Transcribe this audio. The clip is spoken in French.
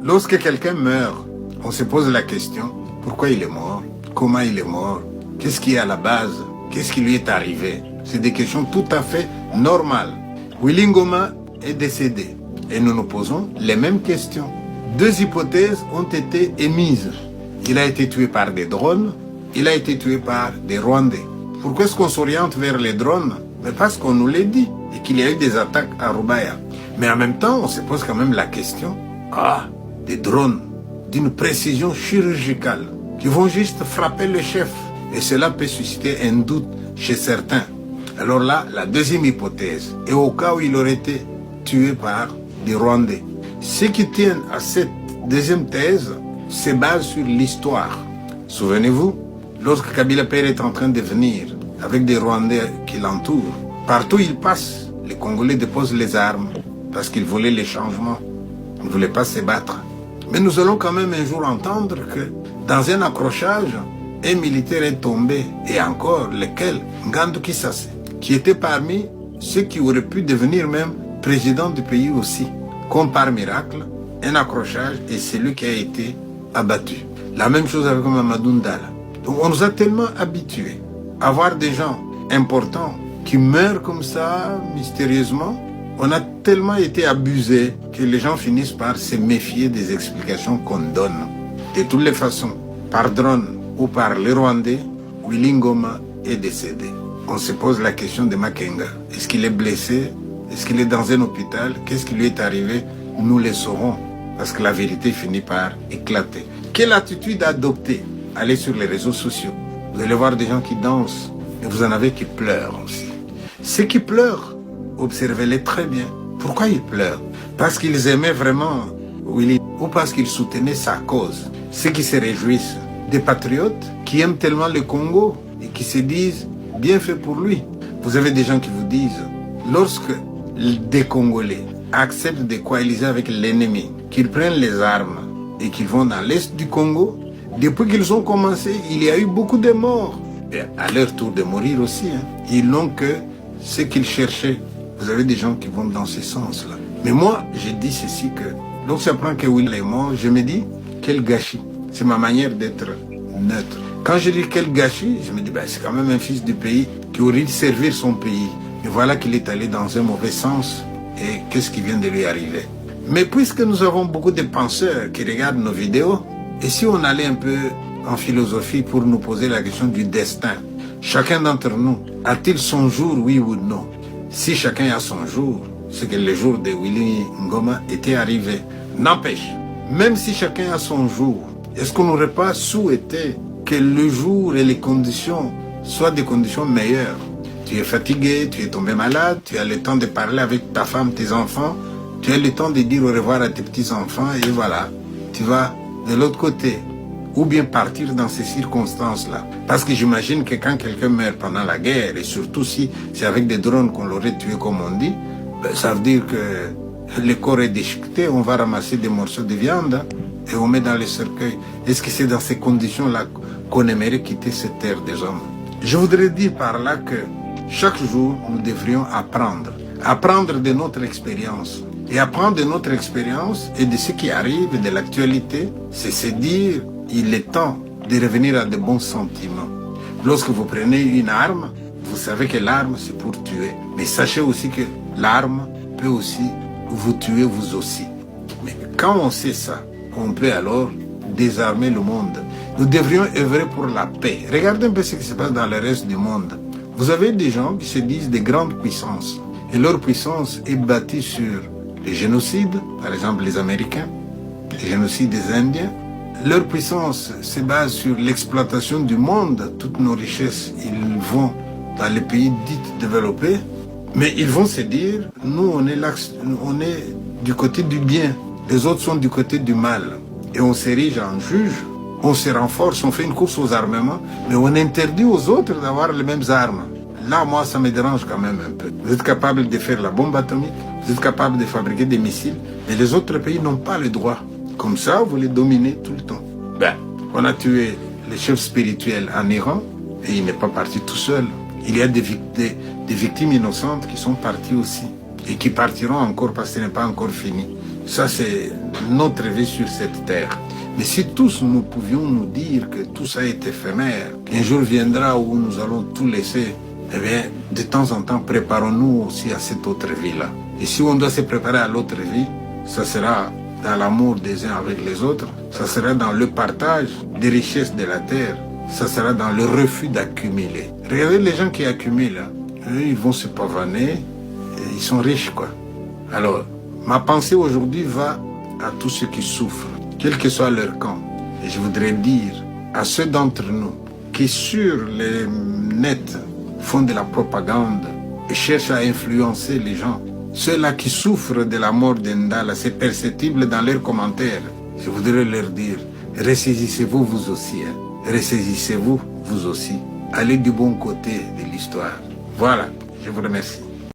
Lorsque quelqu'un meurt, on se pose la question, pourquoi il est mort? Comment il est mort? Qu'est-ce qui est à la base? Qu'est-ce qui lui est arrivé? C'est des questions tout à fait normales. Willy Ngoma est décédé et nous nous posons les mêmes questions. Deux hypothèses ont été émises. Il a été tué par des drones, il a été tué par des Rwandais. Pourquoi est-ce qu'on s'oriente vers les drones? Mais parce qu'on nous l'a dit et qu'il y a eu des attaques à Rubaya. Mais en même temps, on se pose quand même la question, des drones d'une précision chirurgicale qui vont juste frapper le chef. Et cela peut susciter un doute chez certains. Alors là, la deuxième hypothèse, et au cas où il aurait été tué par des Rwandais. Ceux qui tiennent à cette deuxième thèse se basent sur l'histoire. Souvenez-vous, lorsque Kabila Père est en train de venir avec des Rwandais qui l'entourent, partout où il passe, les Congolais déposent les armes parce qu'ils voulaient les changements. Ils ne voulaient pas se battre. Mais nous allons quand même un jour entendre que dans un accrochage, un militaire est tombé, et encore lequel, Ngandu Kisase, qui était parmi ceux qui auraient pu devenir même président du pays aussi. Comme par miracle, un accrochage et c'est lui qui a été abattu. La même chose avec Mamadou Ndala. Donc on nous a tellement habitués à voir des gens importants qui meurent comme ça, mystérieusement. On a tellement été abusés que les gens finissent par se méfier des explications qu'on donne. De toutes les façons, par drone ou par les Rwandais, Willy Ngoma est décédé. On se pose la question de Makenga. Est-ce qu'il est blessé? Est-ce qu'il est dans un hôpital? Qu'est-ce qui lui est arrivé? Nous le saurons, parce que la vérité finit par éclater. Quelle attitude adopter? Allez sur les réseaux sociaux. Vous allez voir des gens qui dansent, et vous en avez qui pleurent aussi. Ceux qui pleurent, observez-les très bien. Pourquoi ils pleurent? Parce qu'ils aimaient vraiment Willy, ou parce qu'ils soutenaient sa cause. Ceux qui se réjouissent, des patriotes qui aiment tellement le Congo et qui se disent bien fait pour lui. Vous avez des gens qui vous disent, lorsque des Congolais acceptent de coaliser avec l'ennemi, qu'ils prennent les armes et qu'ils vont dans l'est du Congo, depuis qu'ils ont commencé, il y a eu beaucoup de morts. Et à leur tour de mourir aussi. Ils n'ont que ce qu'ils cherchaient. Vous avez des gens qui vont dans ce sens-là. Mais moi, je dis ceci que, lorsque j'apprends que Willy est mort, je me dis, quel gâchis. C'est ma manière d'être neutre. Quand je dis quel gâchis, je me dis, c'est quand même un fils du pays qui aurait dû servir son pays. Et voilà qu'il est allé dans un mauvais sens. Et qu'est-ce qui vient de lui arriver? Mais puisque nous avons beaucoup de penseurs qui regardent nos vidéos, et si on allait un peu en philosophie pour nous poser la question du destin, chacun d'entre nous, a-t-il son jour, oui ou non? Si chacun a son jour, c'est que le jour de Willy Ngoma était arrivé. N'empêche, même si chacun a son jour, est-ce qu'on n'aurait pas souhaité que le jour et les conditions soient des conditions meilleures? Tu es fatigué, tu es tombé malade, tu as le temps de parler avec ta femme, tes enfants, tu as le temps de dire au revoir à tes petits-enfants et voilà, tu vas de l'autre côté. Ou bien partir dans ces circonstances-là. Parce que j'imagine que quand quelqu'un meurt pendant la guerre, et surtout si c'est avec des drones qu'on l'aurait tué comme on dit, ça veut dire que le corps est déchiqueté, on va ramasser des morceaux de viande et on met dans les cercueils. Est-ce que c'est dans ces conditions-là qu'on aimerait quitter cette terre des hommes? Je voudrais dire par là que chaque jour, nous devrions apprendre. Apprendre de notre expérience. Et apprendre de notre expérience et de ce qui arrive, de l'actualité, c'est se dire, il est temps de revenir à de bons sentiments. Lorsque vous prenez une arme, vous savez que l'arme, c'est pour tuer. Mais sachez aussi que l'arme peut aussi vous tuer vous aussi. Mais quand on sait ça, on peut alors désarmer le monde. Nous devrions œuvrer pour la paix. Regardez un peu ce qui se passe dans le reste du monde. Vous avez des gens qui se disent des grandes puissances. Et leur puissance est bâtie sur les génocides, par exemple les Américains, les génocides des Indiens. Leur puissance se base sur l'exploitation du monde. Toutes nos richesses, ils vont dans les pays dits développés. Mais ils vont se dire, nous on est du côté du bien. Les autres sont du côté du mal. Et on s'érige en juge, on se renforce, on fait une course aux armements, mais on interdit aux autres d'avoir les mêmes armes. Là, moi, ça me dérange quand même un peu. Vous êtes capable de faire la bombe atomique, vous êtes capable de fabriquer des missiles, mais les autres pays n'ont pas le droit. Comme ça, vous les dominez tout le temps. On a tué le chef spirituel en Iran, et il n'est pas parti tout seul. Il y a des victimes innocentes qui sont parties aussi, et qui partiront encore parce que ce n'est pas encore fini. Ça, c'est notre vie sur cette terre. Mais si tous nous pouvions nous dire que tout ça est éphémère, qu'un jour viendra où nous allons tout laisser, eh bien, de temps en temps, préparons-nous aussi à cette autre vie-là. Et si on doit se préparer à l'autre vie, ça sera dans l'amour des uns avec les autres, ça sera dans le partage des richesses de la terre, ça sera dans le refus d'accumuler. Regardez les gens qui accumulent, hein. Eux, ils vont se pavaner, ils sont riches, quoi. Alors, ma pensée aujourd'hui va à tous ceux qui souffrent, quel que soit leur camp. Et je voudrais dire à ceux d'entre nous qui sur les nets font de la propagande et cherchent à influencer les gens, ceux-là qui souffrent de la mort d'Endala, c'est perceptible dans leurs commentaires. Je voudrais leur dire, ressaisissez-vous vous aussi, hein. Ressaisissez-vous vous aussi. Allez du bon côté de l'histoire. Voilà, je vous remercie.